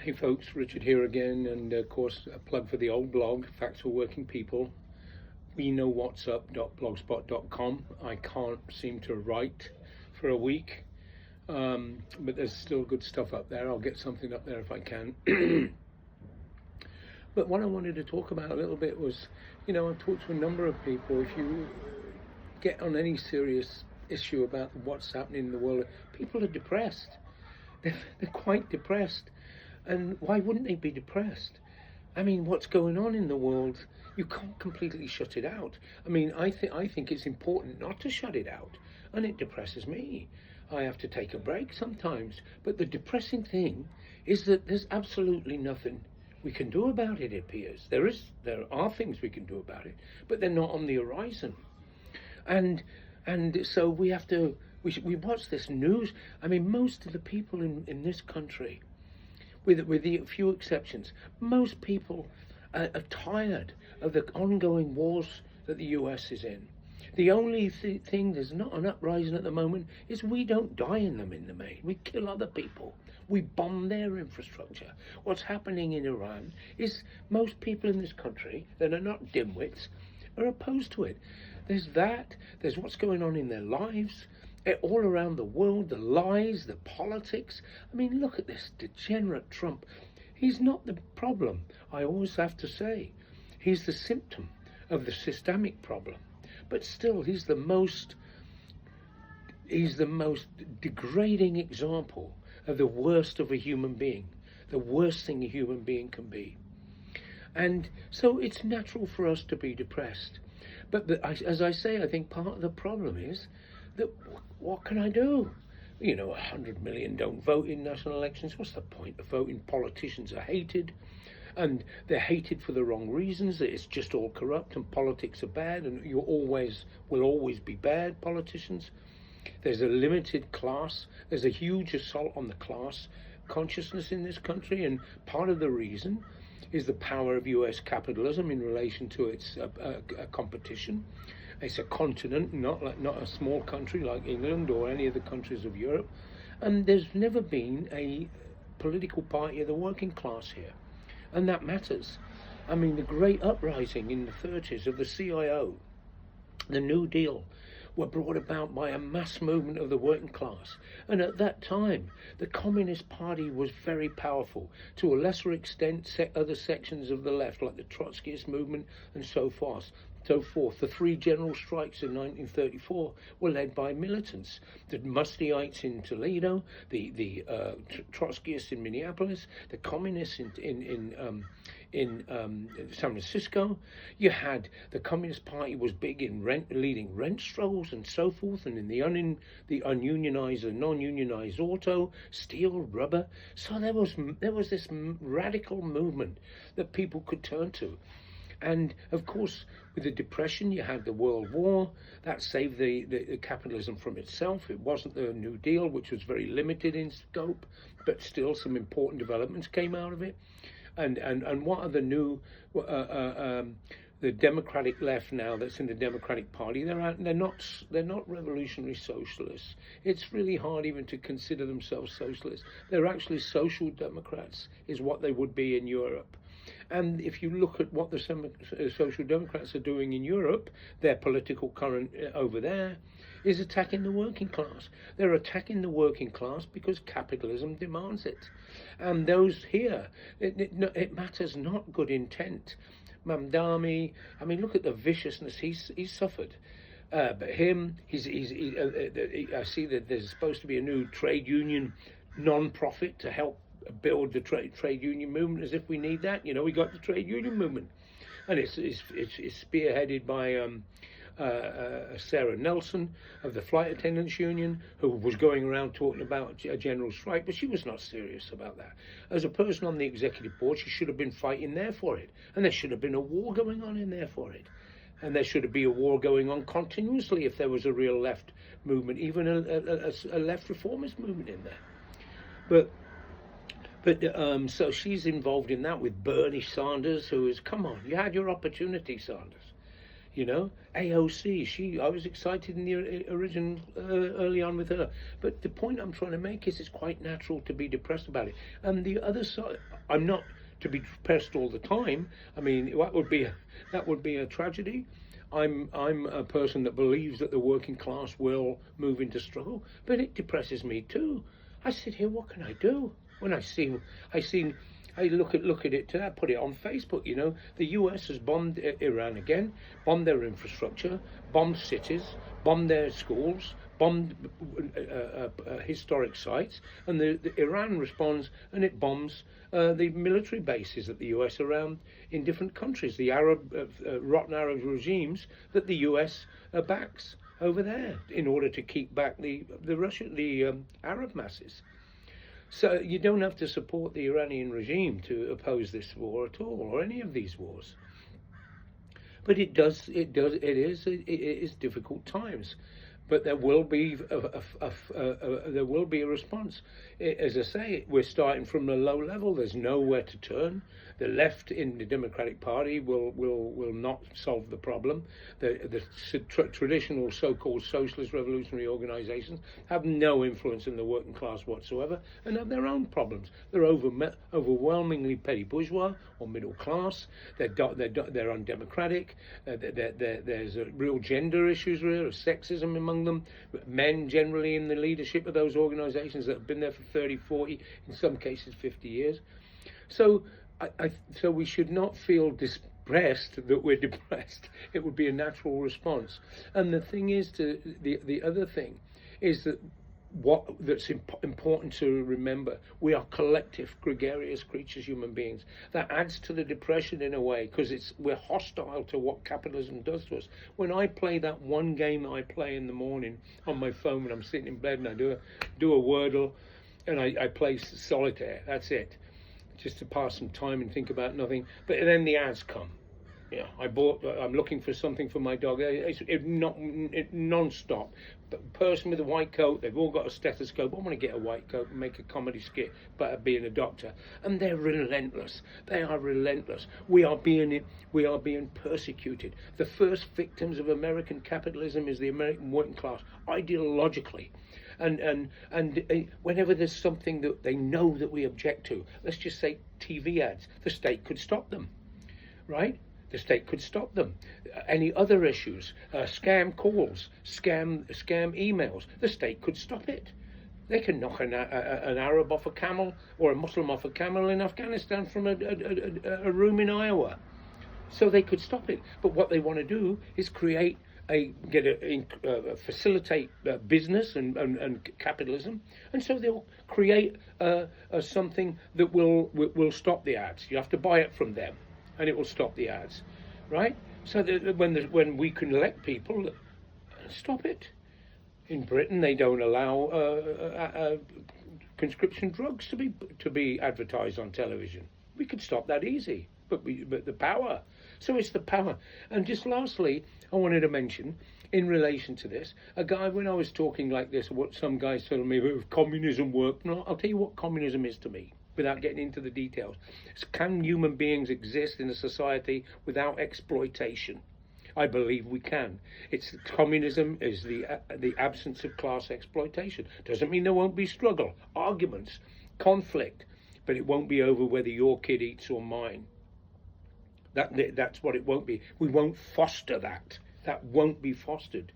Hey folks, Richard here again, and of course a plug for the old blog, Facts for Working People. We know what's up.blogspot.com. I can't seem to write for a week, but there's still good stuff up there. I'll get something up there if I can. But what I wanted to talk about a little bit was, I've talked to a number of people. If you get on any serious issue about what's happening in the world, people are depressed. They're quite depressed. And why wouldn't they be depressed? I mean, what's going on in the world, you can't completely shut it out. I mean, I think it's important not to shut it out, and it depresses me. I have to take a break sometimes. But the depressing thing is that there's absolutely nothing we can do about it, it appears. There are things we can do about it, but they're not on the horizon. And so we have to, we watch this news. I mean, most of the people in this country, with the few exceptions, most people are tired of the ongoing wars that the US is in. The only thing there's not an uprising at the moment is we don't die in them in the main. We kill other people. We bomb their infrastructure. What's happening in Iran is most people in this country that are not dimwits are opposed to it. There's that. There's what's going on in their lives. All around the world, the lies, the politics. I mean, look at this degenerate Trump. He's not the problem, I always have to say. He's the symptom of the systemic problem. But still, he's the most degrading example of the worst of a human being, the worst thing a human being can be. And so it's natural for us to be depressed. But as I say, I think part of the problem is that what can I do? 100 million don't vote in national elections. What's the point of voting? Politicians are hated, and they're hated for the wrong reasons. It's just all corrupt, and politics are bad, and you will always be bad, politicians. There's a limited class. There's a huge assault on the class consciousness in this country, and part of the reason is the power of US capitalism in relation to its competition. It's a continent, not a small country like England or any of the countries of Europe. And there's never been a political party of the working class here. And that matters. I mean, the great uprising in the 30s of the CIO, the New Deal, were brought about by a mass movement of the working class. And at that time, the Communist Party was very powerful. To a lesser extent, other sections of the left, like the Trotskyist movement and so forth. The three general strikes in 1934 were led by militants. The Mustieites in Toledo, the Trotskyists in Minneapolis, the communists in San Francisco. You had the Communist Party was big in leading rent strolls and so forth, and in the ununionized and non-unionized auto, steel, rubber. So there was this radical movement that people could turn to. And of course, with the Depression, you had the World War. That saved the capitalism from itself. It wasn't the New Deal, which was very limited in scope, but still some important developments came out of it. And what are the new the Democratic left now that's in the Democratic Party? They're not revolutionary socialists. It's really hard even to consider themselves socialists. They're actually social democrats, is what they would be in Europe. And if you look at what the Social Democrats are doing in Europe, their political current over there is attacking the working class. They're attacking the working class because capitalism demands it. And those here, it matters not good intent. Mamdani, I mean, look at the viciousness he's suffered. But him, I see that there's supposed to be a new trade union non-profit to help build the trade union movement, as if we need that. We got the trade union movement, and it's spearheaded by Sarah Nelson of the Flight Attendants Union, who was going around talking about a general strike, but she was not serious about that. As a person on the executive board, she should have been fighting there for it, and there should have been a war going on in there for it, and there should be a war going on continuously if there was a real left movement, even a left reformist movement in there. But so she's involved in that with Bernie Sanders, who is, come on, you had your opportunity, Sanders. AOC, I was excited in the original early on with her. But the point I'm trying to make is it's quite natural to be depressed about it. And the other side, I'm not to be depressed all the time. I mean, that would be a tragedy. I'm a person that believes that the working class will move into struggle, but it depresses me too. I sit here, what can I do? When I look at it. I put it on Facebook. The U.S. has bombed Iran again, bombed their infrastructure, bombed cities, bombed their schools, bombed historic sites, and the Iran responds and it bombs the military bases that the U.S. around in different countries, the rotten Arab regimes that the U.S. Backs over there in order to keep back the Arab masses. So you don't have to support the Iranian regime to oppose this war at all, or any of these wars. But it is difficult times. But there will be a response. As I say, we're starting from a low level. There's nowhere to turn. The left in the Democratic Party will not solve the problem. The traditional so-called socialist revolutionary organisations have no influence in the working class whatsoever, and have their own problems. They're overwhelmingly petty bourgeois or middle class. They're undemocratic. There's real gender issues, real sexism among them. Men generally in the leadership of those organisations that have been there for 30, 40, in some cases 50 years. So so we should not feel depressed that we're depressed. It would be a natural response. And the thing is, the other thing is that that's important to remember. We are collective, gregarious creatures, human beings. That adds to the depression in a way, because we're hostile to what capitalism does to us. When I play that one game that I play in the morning on my phone when I'm sitting in bed, and I do a Wordle, and I play solitaire, that's it, just to pass some time and think about nothing. But then the ads come. I'm looking for something for my dog. It's non-stop. The person with a white coat, they've all got a stethoscope. I want to get a white coat and make a comedy skit about being a doctor. And they're relentless. They are relentless. We are being persecuted. The first victims of American capitalism is the American working class, ideologically. And whenever there's something that they know that we object to, let's just say TV ads, the state could stop them, right? The state could stop them. Any other issues, scam calls, scam emails, the state could stop it. They can knock an Arab off a camel or a Muslim off a camel in Afghanistan from a room in Iowa. So they could stop it. But what they want to do is facilitate business and capitalism, and so they'll create something that will stop the ads. You have to buy it from them, and it will stop the ads, right? So that when we can elect people, stop it. In Britain, they don't allow conscription drugs to be advertised on television. We could stop that easy, but the power. So it's the power. And just lastly, I wanted to mention, in relation to this, a guy, when I was talking like this, what some guys told me, if communism worked, no, I'll tell you what communism is to me, without getting into the details. Can human beings exist in a society without exploitation? I believe we can. Communism is the absence of class exploitation. Doesn't mean there won't be struggle, arguments, conflict, but it won't be over whether your kid eats or mine. That's what it won't be. We won't foster that. That won't be fostered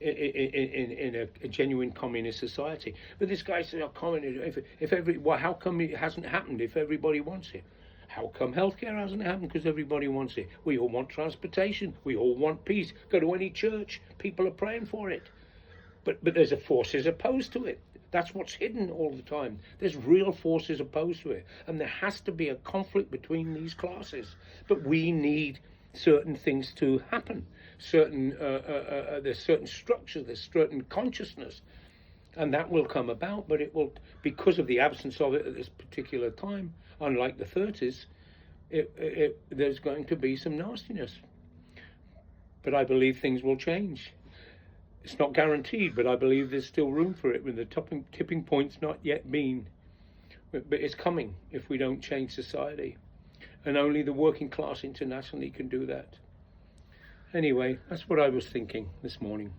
in a genuine communist society. But this guy said, communism, how come it hasn't happened if everybody wants it? How come healthcare hasn't happened? Because everybody wants it. We all want transportation. We all want peace. Go to any church, people are praying for it. But there's forces opposed to it. That's what's hidden all the time. There's real forces opposed to it. And there has to be a conflict between these classes. But we need certain things to happen. There's certain structure, there's certain consciousness. And that will come about, but it will, because of the absence of it at this particular time, unlike the 30s, there's going to be some nastiness. But I believe things will change. It's not guaranteed, but I believe there's still room for it, with the tipping point's not yet been. But it's coming if we don't change society. And only the working class internationally can do that. Anyway, that's what I was thinking this morning.